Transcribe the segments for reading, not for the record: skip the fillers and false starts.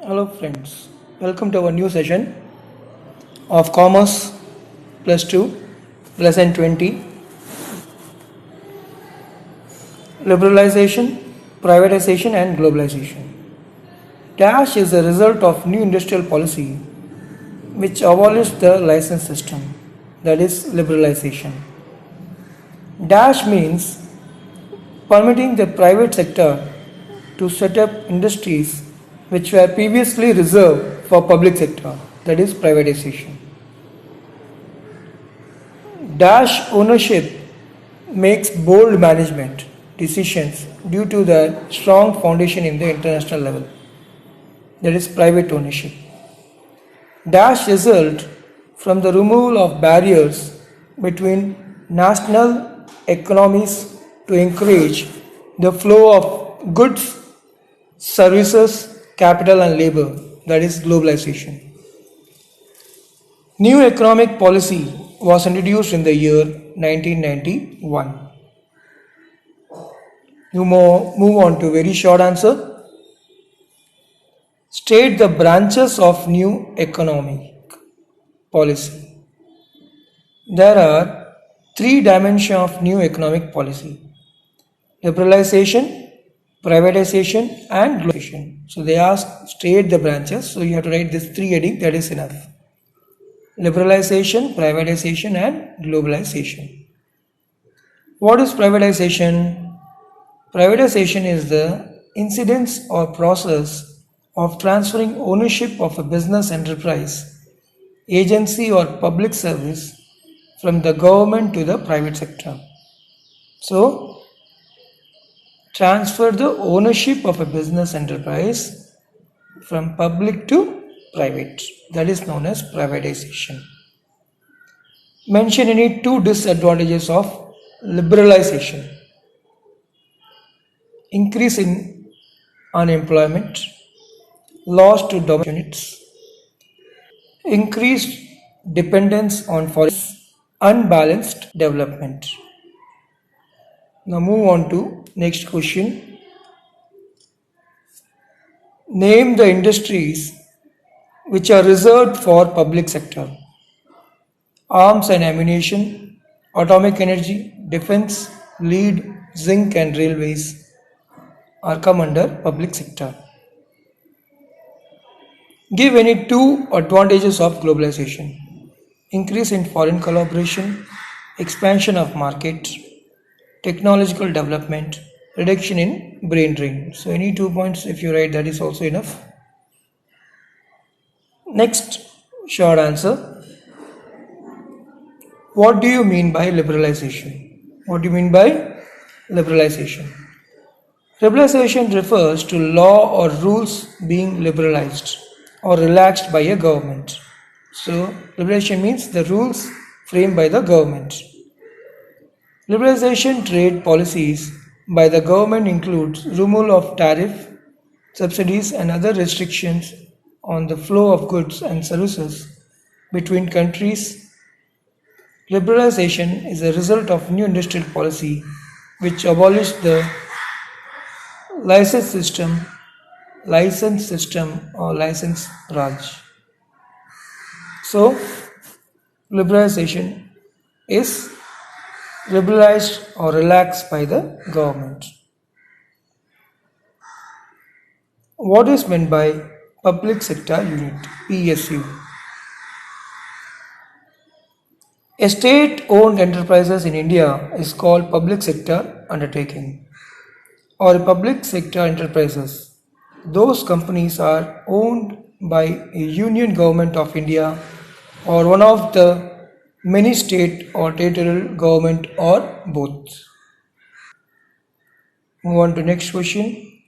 Hello friends, welcome to our new session of Commerce Plus 2, Lesson 20, Liberalization, Privatization and Globalization. Dash is a result of new industrial policy which abolished the license system, that is liberalization. Dash means permitting the private sector to set up industries which were previously reserved for public sector, that is privatization. Dash ownership makes bold management decisions due to the strong foundation in the international level, that is private ownership. Dash result from the removal of barriers between national economies to encourage the flow of goods, services, capital and labor, that is globalization. New economic policy was introduced in the year 1991. You move on to very short answer. State the branches of new economic policy. There are three dimensions of new economic policy: liberalization, privatization and globalization. So they ask state the branches, so you have to write this three heading, that is enough. Liberalization, privatization and globalization. What is privatization? Privatization is the incidence or process of transferring ownership of a business enterprise, agency or public service from the government to the private sector. So, transfer the ownership of a business enterprise from public to private. That is known as privatization. Mention any two disadvantages of liberalization: increase in unemployment, loss to domestic units, increased dependence on foreign, unbalanced development. Now move on to next question. Name the industries which are reserved for public sector: arms and ammunition, atomic energy, defense, lead, zinc and railways are come under public sector. Give any two advantages of globalization: increase in foreign collaboration, expansion of market, technological development, reduction in brain drain. So any 2 points if you write, that is also enough. Next short answer. What do you mean by liberalization? What do you mean by liberalization? Liberalization refers to law or rules being liberalized or relaxed by a government. So liberalization means the rules framed by the government. Liberalization trade policies by the government includes removal of tariff, subsidies and other restrictions on the flow of goods and services between countries. Liberalization is a result of new industrial policy which abolished the license system or license Raj. So liberalization is liberalized or relaxed by the government. What is meant by public sector unit, PSU? A state-owned enterprises in India is called public sector undertaking or public sector enterprises. Those companies are owned by a union government of India or one of the many state or territorial government or both. Move on to next question.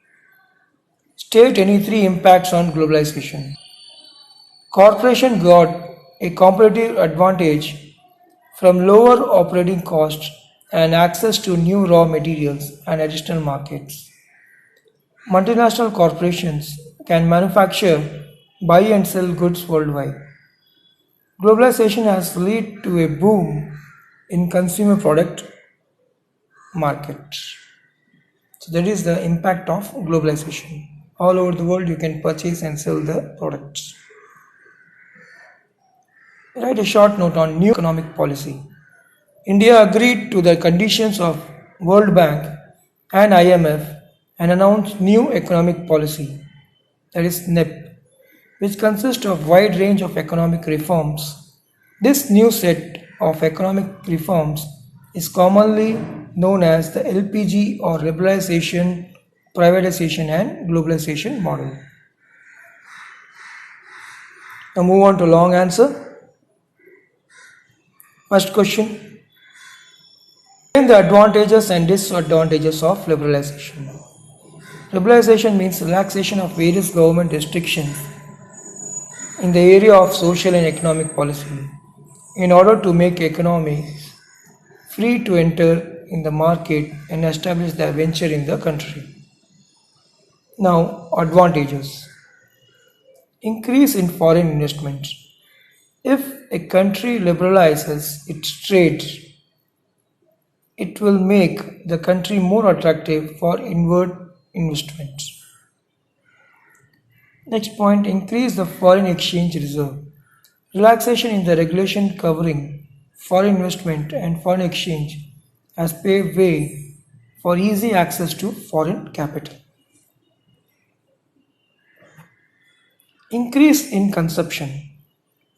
State any three impacts on globalization. Corporation got a competitive advantage from lower operating costs and access to new raw materials and additional markets. Multinational corporations can manufacture, buy and sell goods worldwide. Globalization has led to a boom in consumer product market. So that is the impact of globalization. All over the world you can purchase and sell the products. Write a short note on new economic policy. India agreed to the conditions of World Bank and IMF and announced new economic policy, that is NEP, which consists of wide range of economic reforms. This new set of economic reforms is commonly known as the LPG or liberalization, privatization and globalization model. Now move on to long answer. First question. Explain the advantages and disadvantages of liberalization. Liberalization means relaxation of various government restrictions in the area of social and economic policy in order to make economies free to enter in the market and establish their venture in the country. Now, advantages. Increase in foreign investment. If a country liberalizes its trade, it will make the country more attractive for inward investment. Next point, increase the foreign exchange reserve. Relaxation in the regulation covering foreign investment and foreign exchange has paved way for easy access to foreign capital. Increase in consumption.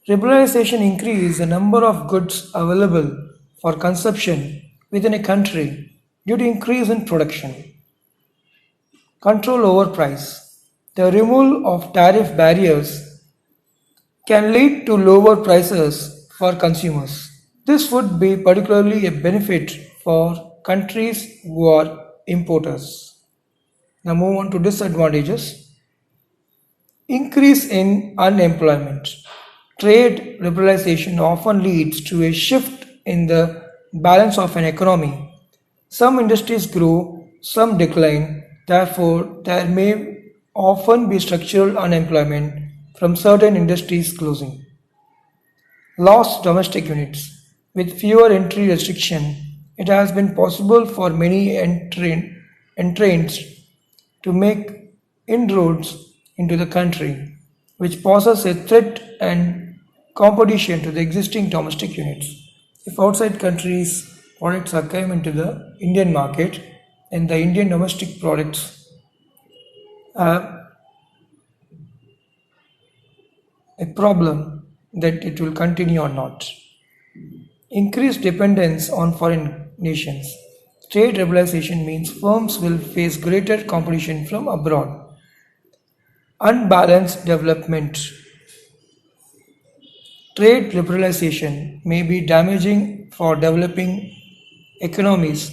Liberalization increases the number of goods available for consumption within a country due to increase in production. Control over price. The removal of tariff barriers can lead to lower prices for consumers. This would be particularly a benefit for countries who are importers. Now move on to disadvantages. Increase in unemployment. Trade liberalization often leads to a shift in the balance of an economy. Some industries grow, some decline, therefore, there may often be structural unemployment from certain industries closing. Lost domestic units. With fewer entry restrictions, it has been possible for many entrants to make inroads into the country, which poses a threat and competition to the existing domestic units. If outside countries' products are come into the Indian market, then the Indian domestic products have a problem that it will continue or not. Increased dependence on foreign nations. Trade liberalization means firms will face greater competition from abroad. Unbalanced development. Trade liberalization may be damaging for developing economies.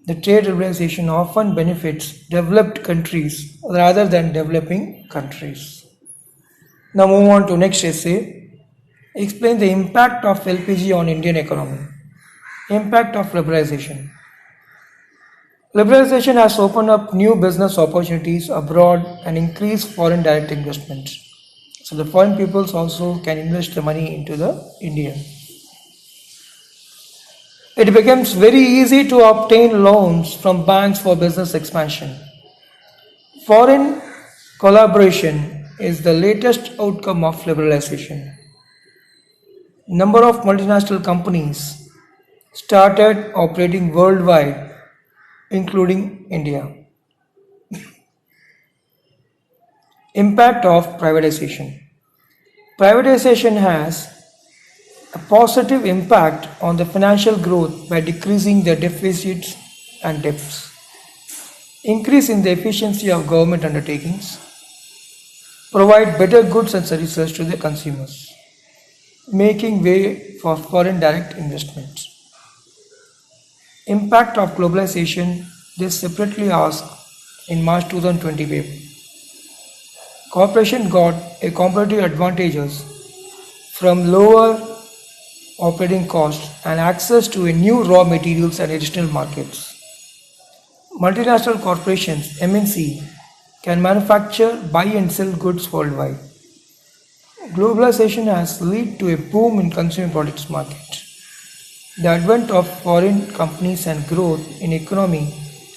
The trade liberalization often benefits developed countries rather than developing countries. Now move on to next essay. Explain the impact of LPG on Indian economy. Impact of liberalization. Liberalization has opened up new business opportunities abroad and increased foreign direct investment. So the foreign peoples also can invest the money into the India. It becomes very easy to obtain loans from banks for business expansion. Foreign collaboration is the latest outcome of liberalization. Number of multinational companies started operating worldwide, including India. Impact of privatization. Privatization has a positive impact on the financial growth by decreasing the deficits and debts. Increase in the efficiency of government undertakings. Provide better goods and services to the consumers, making way for foreign direct investment. Impact of globalization. This separately asked in March 2020 paper. Corporation got a competitive advantages from lower operating costs and access to a new raw materials and additional markets. Multinational corporations, MNC, can manufacture, buy and sell goods worldwide. Globalization has led to a boom in consumer products market. The advent of foreign companies and growth in economy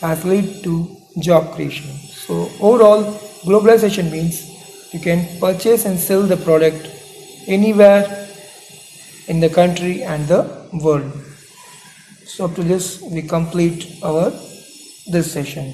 has led to job creation. So overall, Globalization means you can purchase and sell the product anywhere in the country and the world. So up to this we complete our this session.